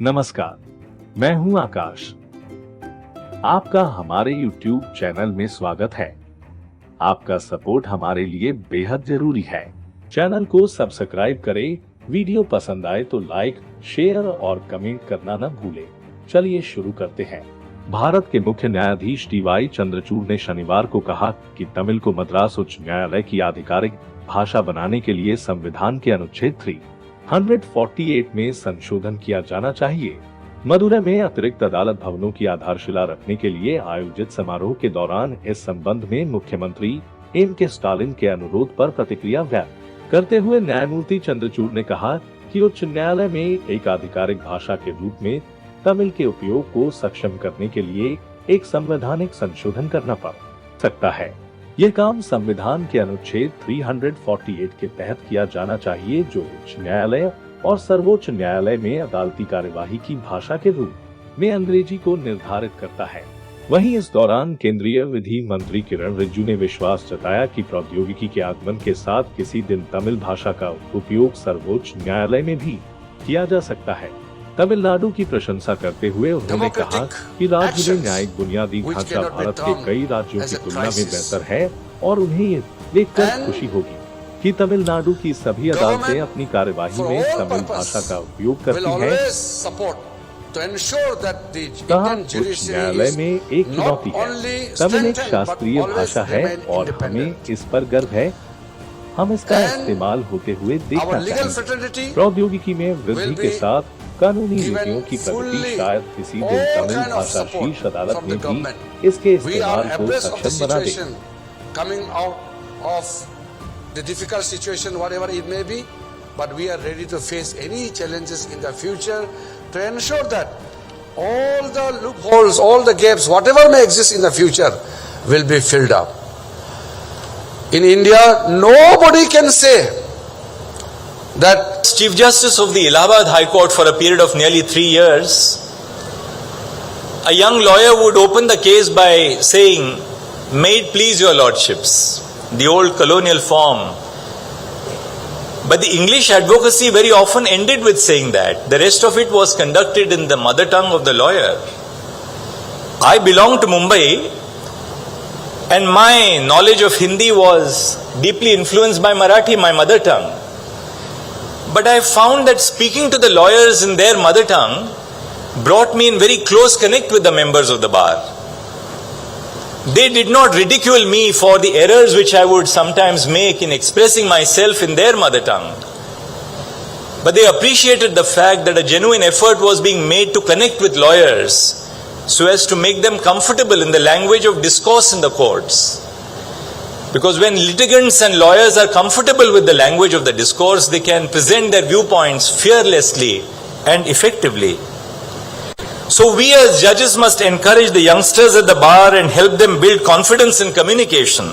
नमस्कार, मैं हूं आकाश। आपका हमारे YouTube चैनल में स्वागत है। आपका सपोर्ट हमारे लिए बेहद जरूरी है। चैनल को सब्सक्राइब करें, वीडियो पसंद आए तो लाइक, शेयर और कमेंट करना न भूलें। चलिए शुरू करते हैं। भारत के मुख्य न्यायाधीश DY चंद्रचूड़ ने शनिवार को कहा कि तमिल को मद्रास उच्च न्यायालय की आधिकारिक भाषा बनाने के लिए संविधान के अनुच्छेद 348 में संशोधन किया जाना चाहिए। मदुरै में अतिरिक्त अदालत भवनों की आधारशिला रखने के लिए आयोजित समारोह के दौरान इस संबंध में मुख्यमंत्री M.K. स्टालिन के अनुरोध पर प्रतिक्रिया व्यक्त करते हुए न्यायमूर्ति चंद्रचूड़ ने कहा कि उच्च न्यायालय में एक आधिकारिक भाषा के रूप में तमिल के उपयोग को सक्षम करने के लिए एक संवैधानिक संशोधन करना पड़ सकता है। यह काम संविधान के अनुच्छेद 348 के तहत किया जाना चाहिए, जो उच्च न्यायालय और सर्वोच्च न्यायालय में अदालती कार्यवाही की भाषा के रूप में अंग्रेजी को निर्धारित करता है। वहीं इस दौरान केंद्रीय विधि मंत्री किरण रिजिजू ने विश्वास जताया कि प्रौद्योगिकी के आगमन के साथ किसी दिन तमिल भाषा का उपयोग सर्वोच्च न्यायालय में भी किया जा सकता है। तमिलनाडु की प्रशंसा करते हुए उन्होंने कहा कि राज्य में न्यायिक बुनियादी ढांचा भारत के कई राज्यों की तुलना में बेहतर है और उन्हें ये देखकर खुशी होगी कि तमिलनाडु की सभी अदालतें अपनी कार्यवाही में तमिल भाषा का उपयोग करती हैं। कहा, उच्च न्यायालय में एक चुनौती है। तमिल एक शास्त्रीय भाषा है और हमें इस पर गर्व है। हम इसका इस्तेमाल होते हुए देखना चाहेंगे। प्रौद्योगिकी में वृद्धि के साथ कानूनी नीतियों की प्रगति शायद किसी दिन तमिल भाषा शीर्ष अदालत में भी इसके इस्तेमाल को सक्षम बना दे। Coming out of the difficult situation, whatever it may be, but we are ready to face any challenges in the future to ensure that all the loopholes, all the gaps, whatever may exist in the future, will be filled up. In India, nobody can say that Chief Justice of the Allahabad High Court for a period of nearly 3 years, a young lawyer would open the case by saying, "May it please your lordships," the old colonial form. But the English advocacy very often ended with saying that. The rest of it was conducted in the mother tongue of the lawyer. I belong to Mumbai, and my knowledge of Hindi was deeply influenced by Marathi, my mother tongue. But I found that speaking to the lawyers in their mother tongue brought me in very close connect with the members of the bar. They did not ridicule me for the errors which I would sometimes make in expressing myself in their mother tongue. But they appreciated the fact that a genuine effort was being made to connect with lawyers so as to make them comfortable in the language of discourse in the courts. Because when litigants and lawyers are comfortable with the language of the discourse, they can present their viewpoints fearlessly and effectively. So we as judges must encourage the youngsters at the bar and help them build confidence in communication.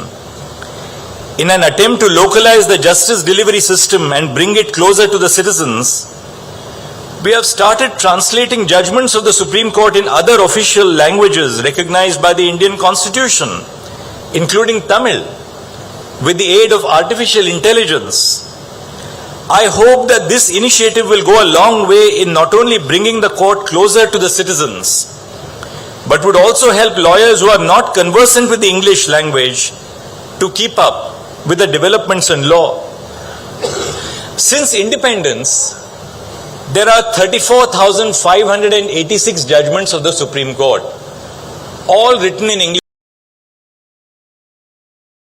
In an attempt to localize the justice delivery system and bring it closer to the citizens, we have started translating judgments of the Supreme Court in other official languages recognized by the Indian Constitution, including Tamil, with the aid of artificial intelligence. I hope that this initiative will go a long way in not only bringing the court closer to the citizens, but would also help lawyers who are not conversant with the English language to keep up with the developments in law. Since independence, there are 34,586 judgments of the Supreme Court, all written in English.